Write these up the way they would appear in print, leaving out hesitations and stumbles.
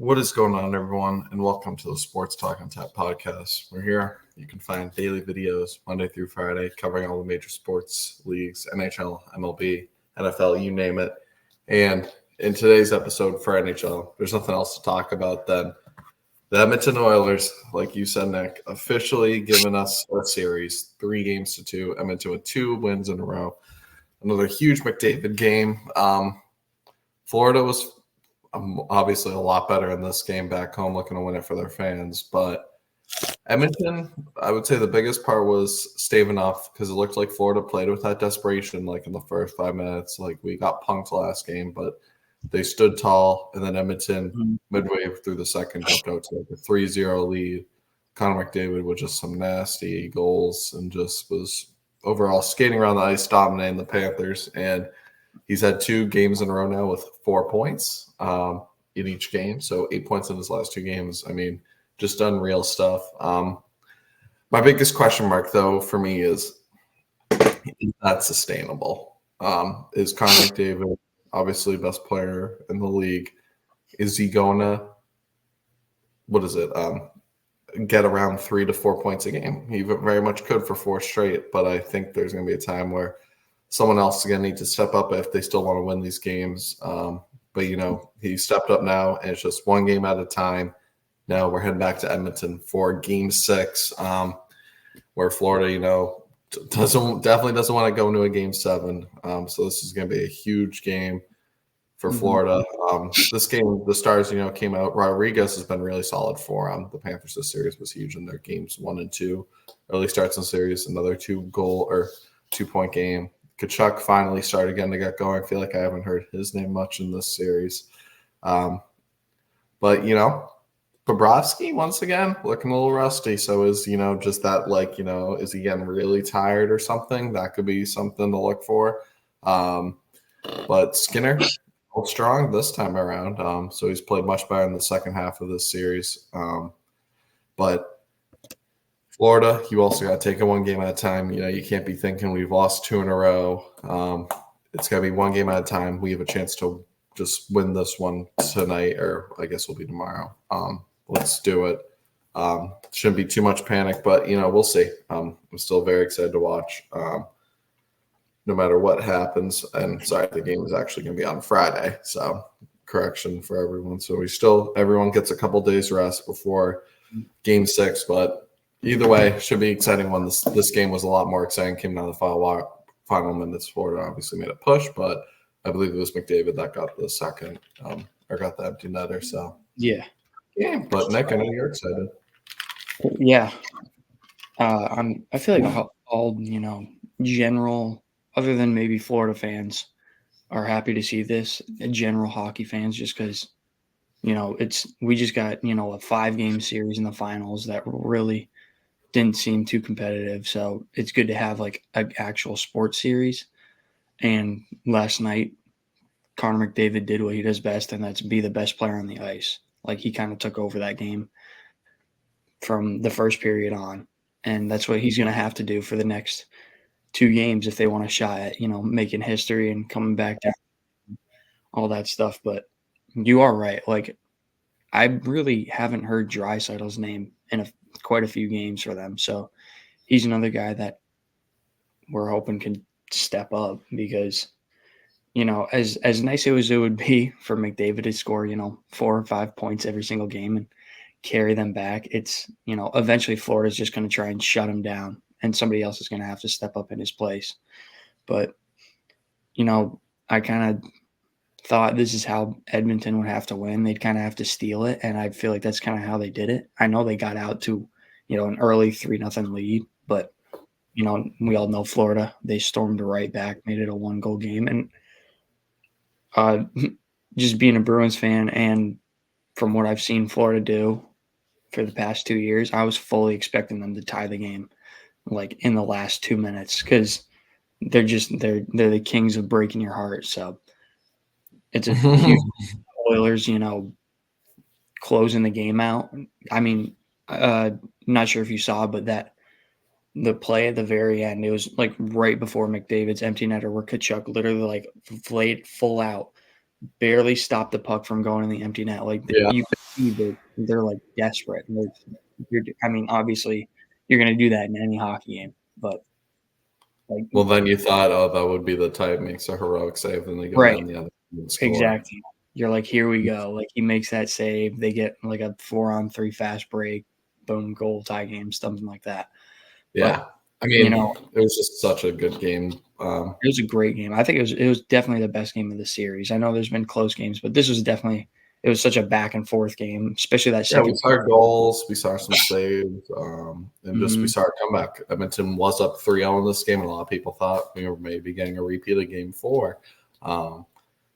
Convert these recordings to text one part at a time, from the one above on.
What is going on, everyone, and welcome to the Sports Talk on Tap podcast. We're here. You can find daily videos Monday through Friday covering all the major sports leagues, NHL, MLB, NFL, you name it. And in today's episode for NHL, there's nothing else to talk about than the Edmonton Oilers, like you said, Nick, officially giving us a series, 3-2. Edmonton with 2 wins in a row. Another huge McDavid game. Florida was obviously a lot better in this game back home, looking to win it for their fans. But Edmonton, I would say the biggest part was staving off because it looked like Florida played with that desperation, like in the first 5 minutes. Like we got punked last game, but they stood tall. And then Edmonton, midway through the second, jumped out to like a 3-0 lead. Connor McDavid with just some nasty goals and just was overall skating around the ice, dominating the Panthers. And he's had 2 games in a row now with 4 points in each game. So 8 points in his last 2 games. I mean, just unreal stuff. My biggest question mark, though, for me is that sustainable? Is Connor McDavid obviously best player in the league? Is he going to, get around 3 to 4 points a game? He very much could for 4 straight, but I think there's going to be a time where someone else is going to need to step up if they still want to win these games. But, he stepped up now, and it's just 1 game at a time. Now we're heading back to Edmonton for Game 6, where Florida, definitely doesn't want to go into a Game 7. So this is going to be a huge game for Florida. This game, the Stars, came out. Rodriguez has been really solid for them. The Panthers this series was huge in their games 1 and 2. Early starts in the series, another 2-point game. Tkachuk finally started again to get going. I feel like I haven't heard his name much in this series. But, Bobrovsky, once again, looking a little rusty. So is, just that, is he getting really tired or something? That could be something to look for. But Skinner, strong this time around. So he's played much better in the second half of this series. But Florida, you also got to take it 1 game at a time. You can't be thinking we've lost 2 in a row. It's got to be 1 game at a time. We have a chance to just win this one tonight, or I guess it'll be tomorrow. Let's do it. Shouldn't be too much panic, but, we'll see. I'm still very excited to watch no matter what happens. And sorry, the game is actually going to be on Friday. So correction for everyone. So everyone gets a couple days rest before Game 6, but either way, should be exciting one. This game was a lot more exciting. Came down to the final minutes. Florida obviously made a push, but I believe it was McDavid that got the second or got the empty netter. So yeah. But Nick, I know you're excited. Yeah, I feel like all general, other than maybe Florida fans, are happy to see this. General hockey fans, just because we just got a 5-game series in the finals that really didn't seem too competitive. So it's good to have like an actual sports series. And last night, Connor McDavid did what he does best, and that's be the best player on the ice. Like he kind of took over that game from the first period on. And that's what he's going to have to do for the next 2 games if they want a shot at, making history and coming back down, all that stuff. But you are right. Like I really haven't heard Draisaitl's name in quite a few games for them. So he's another guy that we're hoping can step up because, as nice as it would be for McDavid to score, 4 or 5 points every single game and carry them back, it's, eventually Florida's just going to try and shut him down and somebody else is going to have to step up in his place. But, I kind of thought this is how Edmonton would have to win. They'd kind of have to steal it, and I feel like that's kind of how they did it. I know they got out to, an early 3-0 lead, but, we all know Florida. They stormed right back, made it a 1-goal game. And just being a Bruins fan and from what I've seen Florida do for the past 2 years, I was fully expecting them to tie the game like in the last 2 minutes because they're the kings of breaking your heart. So it's a huge Oilers, closing the game out. I mean, not sure if you saw, but the play at the very end, it was like right before McDavid's empty netter where Tkachuk literally like laid full out barely stop the puck from going in the empty net. Like Yeah. you could see that they're like desperate. And I mean, obviously, you're going to do that in any hockey game, but like Well, then you thought, oh, that would be the type makes a heroic save, then they go right, down the other and score. exactly. You're like, here we go. Like he makes that save. They get like a 4-on-3 fast break, boom, goal, tie game, something like that. Yeah. But, I mean, you know, it was just such a good game. it was a great game. I think it was definitely the best game of the series. I know there's been close games, but this was definitely it was such a back and forth game, especially that Yeah, we second. saw goals, we saw some saves, and just we Mhm. saw a comeback. Edmonton was up 3-0 in this game, and a lot of people thought we were maybe getting a repeat of game 4.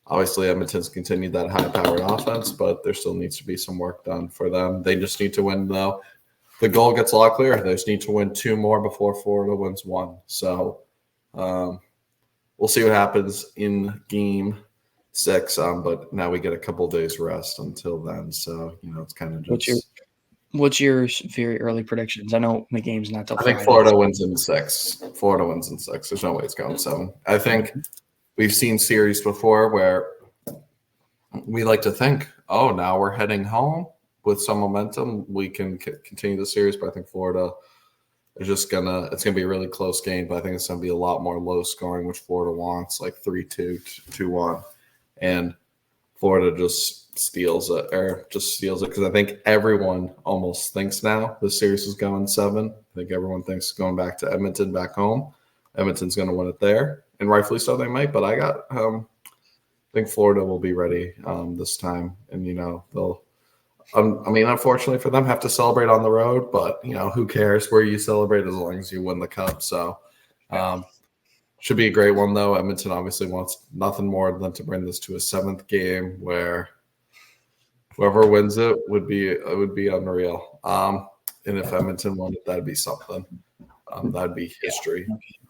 Obviously, Edmonton's continued that high-powered offense, but there still needs to be some work done for them. They just need to win, though. The goal gets a lot clearer. They just need to win 2 more before Florida wins 1. So we'll see what happens in game 6. But now we get a couple days rest until then. So, it's kind of just – What's your very early predictions? I know the game's not till I think Friday. Florida wins in 6. Florida wins in 6. There's no way it's going 7. I think we've seen series before where we like to think, oh, now we're heading home with some momentum. We can continue the series, but I think Florida is just it's going to be a really close game, but I think it's going to be a lot more low scoring, which Florida wants, like 3-2, 2-1. And Florida just steals it because I think everyone almost thinks now the series is going 7. I think everyone thinks going back to Edmonton, back home. Edmonton's going to win it there, and rightfully so they might. But I think Florida will be ready this time, and they'll. I mean, unfortunately for them, have to celebrate on the road, but who cares where you celebrate as long as you win the cup. So, should be a great one though. Edmonton obviously wants nothing more than to bring this to a 7th game where whoever wins it would be unreal. And if Edmonton won it, that'd be something. That'd be history.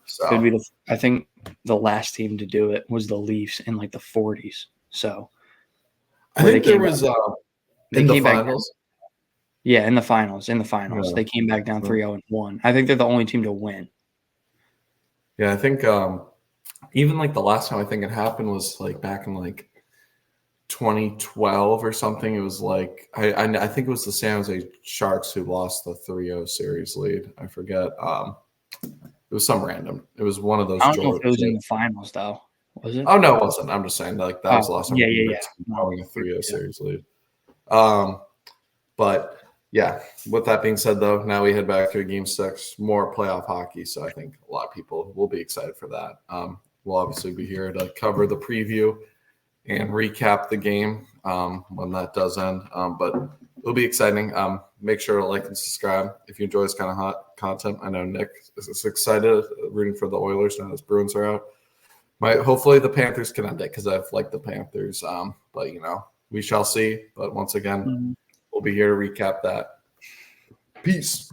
So Could be I think the last team to do it was the Leafs in like the 40s. So I think there was in the finals. Yeah, in the finals. Yeah. They came back down 3-0 and won. I think they're the only team to win. Yeah, I think even like the last time I think it happened was like back in like 2012 or something. It was like I think it was the San Jose Sharks who lost the 3-0 series lead. I forget. It was some random. It was one of those. I don't know if it was in the finals though. Was it? Oh no, it wasn't. I'm just saying that was the last time. Yeah. Having a 3-0 series lead. But yeah, with that being said, though, now we head back to game 6, more playoff hockey. So I think a lot of people will be excited for that. We'll obviously be here to cover the preview and recap the game when that does end. But it'll be exciting. Make sure to like and subscribe if you enjoy this kind of hot content. I know Nick is excited, rooting for the Oilers now as Bruins are out. Hopefully the Panthers can end it because I've liked the Panthers. But we shall see. But once again, we'll be here to recap that. Peace.